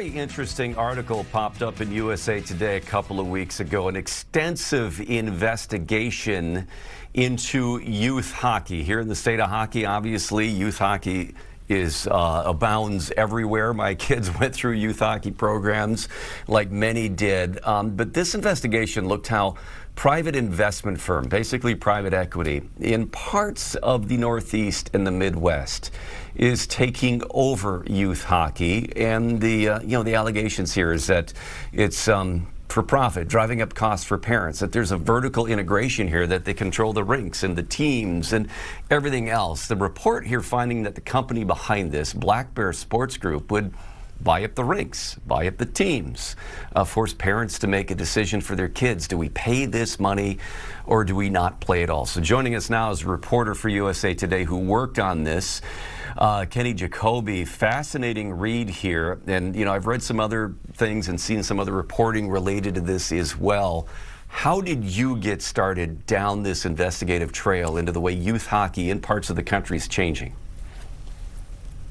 Very interesting article popped up in USA Today a couple of weeks ago. An extensive investigation into youth hockey. Here in the state of hockey, obviously, youth hockey abounds everywhere. My kids went through youth hockey programs like many did. But this investigation looked how private investment firm, basically private equity, in parts of the Northeast and the Midwest is taking over youth hockey. And the allegations here is that it's for profit, driving up costs for parents, that there's a vertical integration here, that they control the rinks and the teams and everything else. The report here finding that the company behind this, Black Bear Sports Group, would buy up the rinks, buy up the teams, force parents to make a decision for their kids. Do we pay this money or do we not play at all? So joining us now is a reporter for USA Today who worked on this, Kenny Jacoby. Fascinating read here. And, I've read some other things and seen some other reporting related to this as well. How did you get started down this investigative trail into the way youth hockey in parts of the country is changing?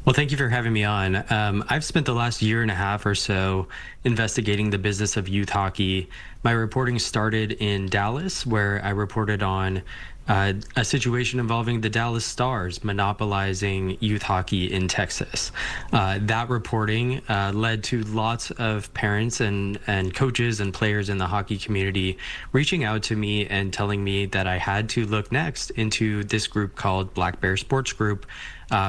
Well, thank you for having me on. I've spent the last year and a half or so investigating the business of youth hockey. My reporting started in Dallas, where I reported on a situation involving the Dallas Stars monopolizing youth hockey in Texas. That reporting led to lots of parents and coaches and players in the hockey community reaching out to me and telling me that I had to look next into this group called Black Bear Sports Group,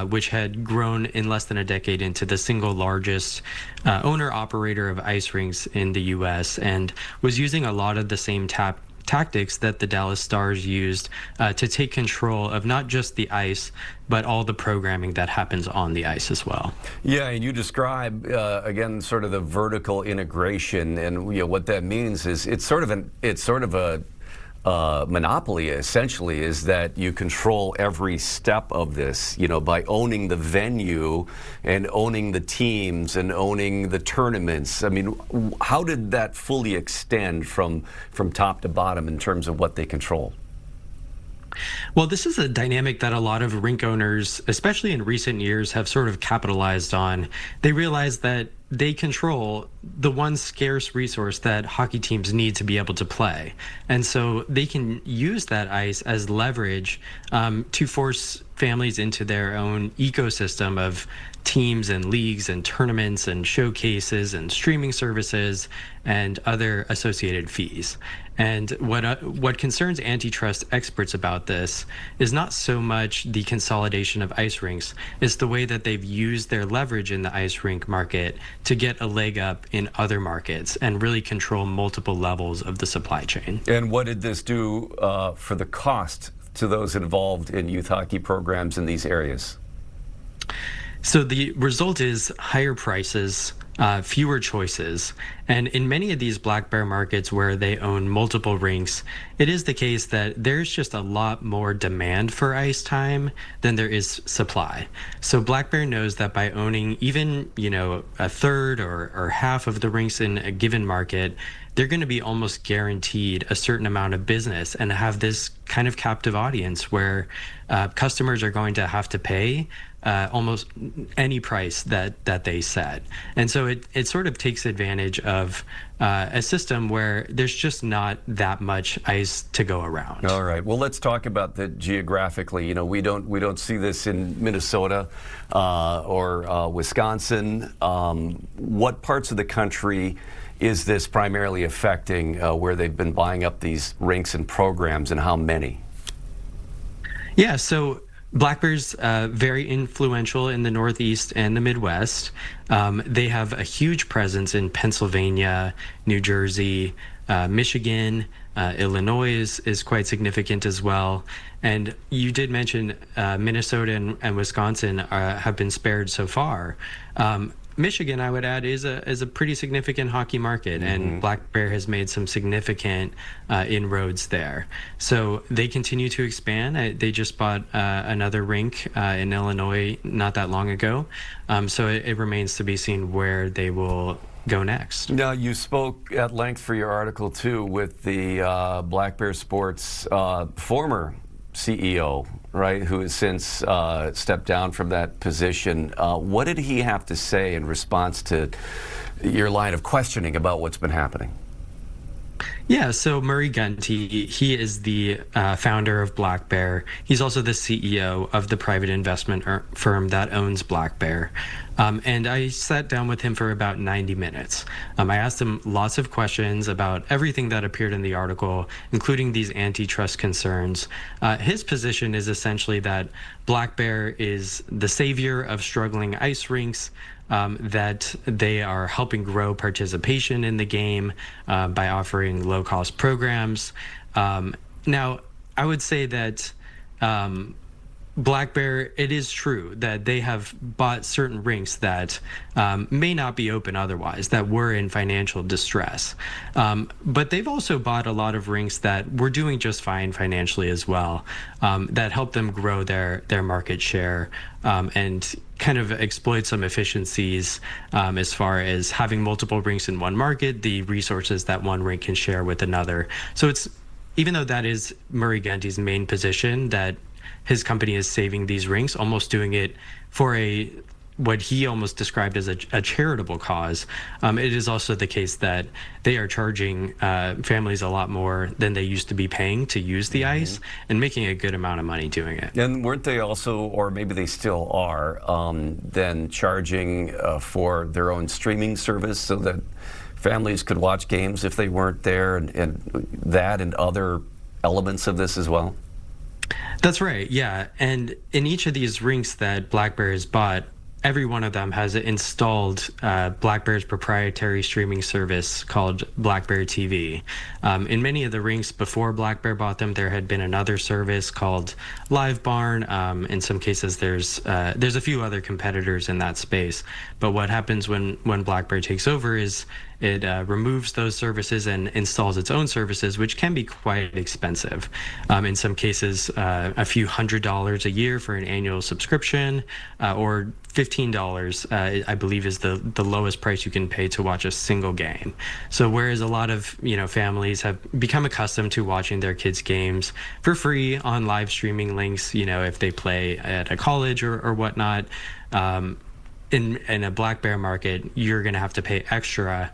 which had grown in less than a decade into the single largest owner-operator of ice rinks in the U.S. and was using a lot of the same tactics that the Dallas Stars used to take control of not just the ice, but all the programming that happens on the ice as well. Yeah, and you describe, again, sort of the vertical integration, and what that means is it's sort of a monopoly, essentially, is that you control every step of this, by owning the venue and owning the teams and owning the tournaments. I mean, how did that fully extend from top to bottom in terms of what they control? Well, this is a dynamic that a lot of rink owners, especially in recent years, have sort of capitalized on. They realize that they control the one scarce resource that hockey teams need to be able to play. And so they can use that ice as leverage to force families into their own ecosystem of teams and leagues and tournaments and showcases and streaming services and other associated fees. And what concerns antitrust experts about this is not so much the consolidation of ice rinks, it's the way that they've used their leverage in the ice rink market to get a leg up in other markets and really control multiple levels of the supply chain. And what did this do for the cost to those involved in youth hockey programs in these areas? So the result is higher prices, fewer choices, and in many of these Black Bear markets where they own multiple rinks, it is the case that there's just a lot more demand for ice time than there is supply. So Black Bear knows that by owning even, a third or half of the rinks in a given market, they're going to be almost guaranteed a certain amount of business and have this kind of captive audience where customers are going to have to pay almost any price that they set. And so it sort of takes advantage of a system where there's just not that much ice to go around. All right. Well, let's talk about that geographically. We don't see this in Minnesota or Wisconsin. What parts of the country is this primarily affecting, where they've been buying up these rinks and programs, and how many? Yeah, so Black Bear's very influential in the Northeast and the Midwest. They have a huge presence in Pennsylvania, New Jersey, Michigan, Illinois is quite significant as well. And you did mention Minnesota and Wisconsin have been spared so far. Michigan, I would add, is a pretty significant hockey market, and Black Bear has made some significant inroads there. So they continue to expand. They just bought another rink in Illinois not that long ago. So it remains to be seen where they will go next. Now, you spoke at length for your article, too, with the Black Bear Sports former CEO, right, who has since stepped down from that position. What did he have to say in response to your line of questioning about what's been happening. Yeah, so Murray Gunty, he is the founder of Black Bear. He's also the CEO of the private investment firm that owns Black Bear. And I sat down with him for about 90 minutes. I asked him lots of questions about everything that appeared in the article, including these antitrust concerns. His position is essentially that Black Bear is the savior of struggling ice rinks, that they are helping grow participation in the game by offering low-cost programs. Now, I would say that Black Bear, it is true that they have bought certain rinks that may not be open otherwise, that were in financial distress. But they've also bought a lot of rinks that were doing just fine financially as well, that help them grow their market share and kind of exploit some efficiencies as far as having multiple rinks in one market, the resources that one rink can share with another. So it's, even though that is Murray Gunty's main position, that his company is saving these rinks, almost doing it for what he almost described as a charitable cause. It is also the case that they are charging families a lot more than they used to be paying to use the ice, and making a good amount of money doing it. And weren't they also, or maybe they still are, then charging for their own streaming service so that families could watch games if they weren't there, and that and other elements of this as well? That's right, yeah. And in each of these rinks that Black Bear has bought, every one of them has installed Black Bear's proprietary streaming service called Black Bear TV. In many of the rinks before Black Bear bought them, there had been another service called Live Barn. In some cases, there's a few other competitors in that space. But what happens when Black Bear takes over is it removes those services and installs its own services, which can be quite expensive. In some cases, a few $100s a year for an annual subscription, or $15, I believe, is the lowest price you can pay to watch a single game. So whereas a lot of families have become accustomed to watching their kids' games for free on live streaming links, if they play at a college or whatnot, in a Black Bear market, you're going to have to pay extra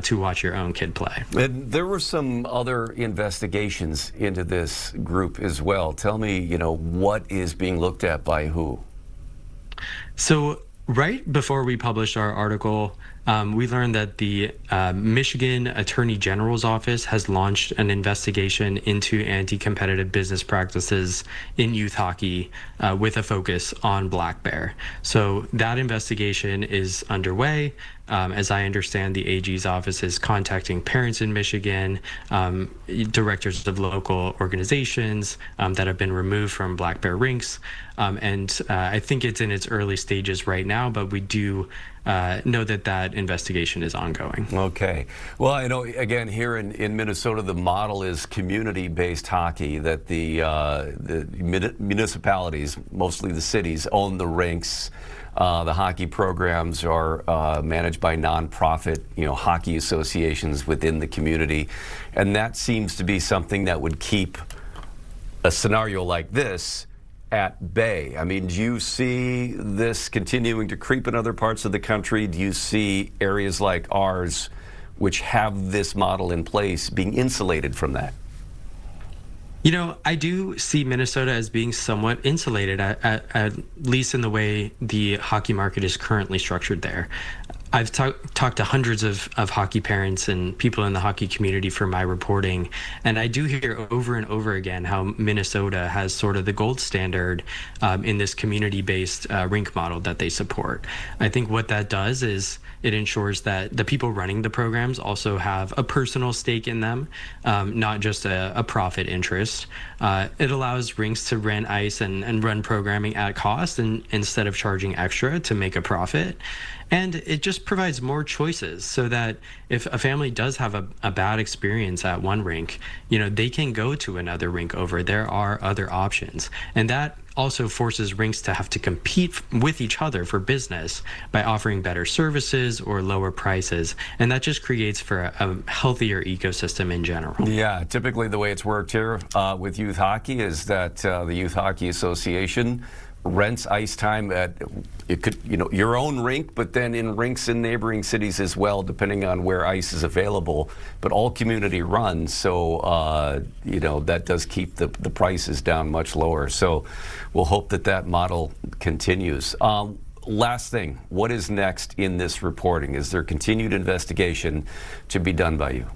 to watch your own kid play. And there were some other investigations into this group as well. Tell me, what is being looked at by who? So right before we published our article, we learned that the Michigan Attorney General's office has launched an investigation into anti-competitive business practices in youth hockey with a focus on Black Bear. So that investigation is underway. As I understand, the AG's office is contacting parents in Michigan, directors of local organizations that have been removed from Black Bear rinks. And I think it's in its early stages right now, but we do know that investigation is ongoing. Okay. Well, I know, again, here in Minnesota, the model is community-based hockey, that the municipalities, mostly the cities, own the rinks. The hockey programs are managed by nonprofit, hockey associations within the community. And that seems to be something that would keep a scenario like this at bay. I mean, do you see this continuing to creep in other parts of the country? Do you see areas like ours, which have this model in place, being insulated from that? I do see Minnesota as being somewhat insulated, at least in the way the hockey market is currently structured there. I've talked to hundreds of hockey parents and people in the hockey community for my reporting, and I do hear over and over again how Minnesota has sort of the gold standard in this community-based rink model that they support. I think what that does is it ensures that the people running the programs also have a personal stake in them, not just a profit interest. It allows rinks to rent ice and run programming at cost instead of charging extra to make a profit. And it just provides more choices so that if a family does have a bad experience at one rink, they can go to another rink over. There are other options. And that also forces rinks to have to compete with each other for business by offering better services or lower prices. And that just creates for a healthier ecosystem in general. Yeah, typically the way it's worked here with youth hockey is that the Youth Hockey Association rents ice time at, it could, your own rink, but then in rinks in neighboring cities as well, depending on where ice is available, but all community run. So, that does keep the prices down much lower. So we'll hope that model continues. Last thing, what is next in this reporting? Is there continued investigation to be done by you?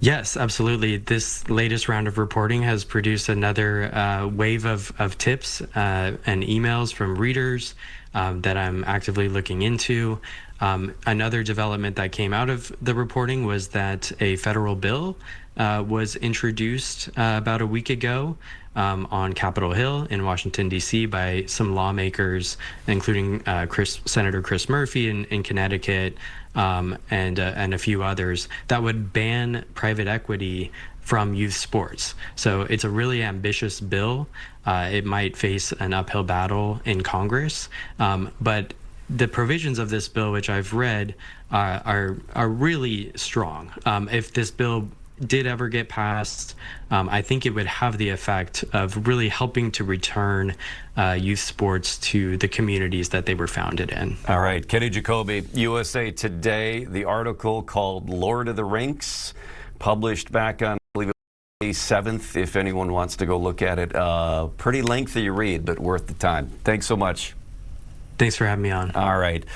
Yes, absolutely. This latest round of reporting has produced another wave of tips and emails from readers that I'm actively looking into. Another development that came out of the reporting was that a federal bill was introduced about a week ago on Capitol Hill in Washington, D.C. by some lawmakers, including Senator Chris Murphy in Connecticut, and a few others, that would ban private equity from youth sports. So it's a really ambitious bill. It might face an uphill battle in Congress, but the provisions of this bill, which I've read, are really strong. If this bill did ever get passed, I think it would have the effect of really helping to return youth sports to the communities that they were founded in. All right, Kenny Jacoby, USA Today, the article called Lord of the Rinks, published back on, I believe it was May 7th, if anyone wants to go look at it. Pretty lengthy read, but worth the time. Thanks so much. Thanks for having me on. All right. Good.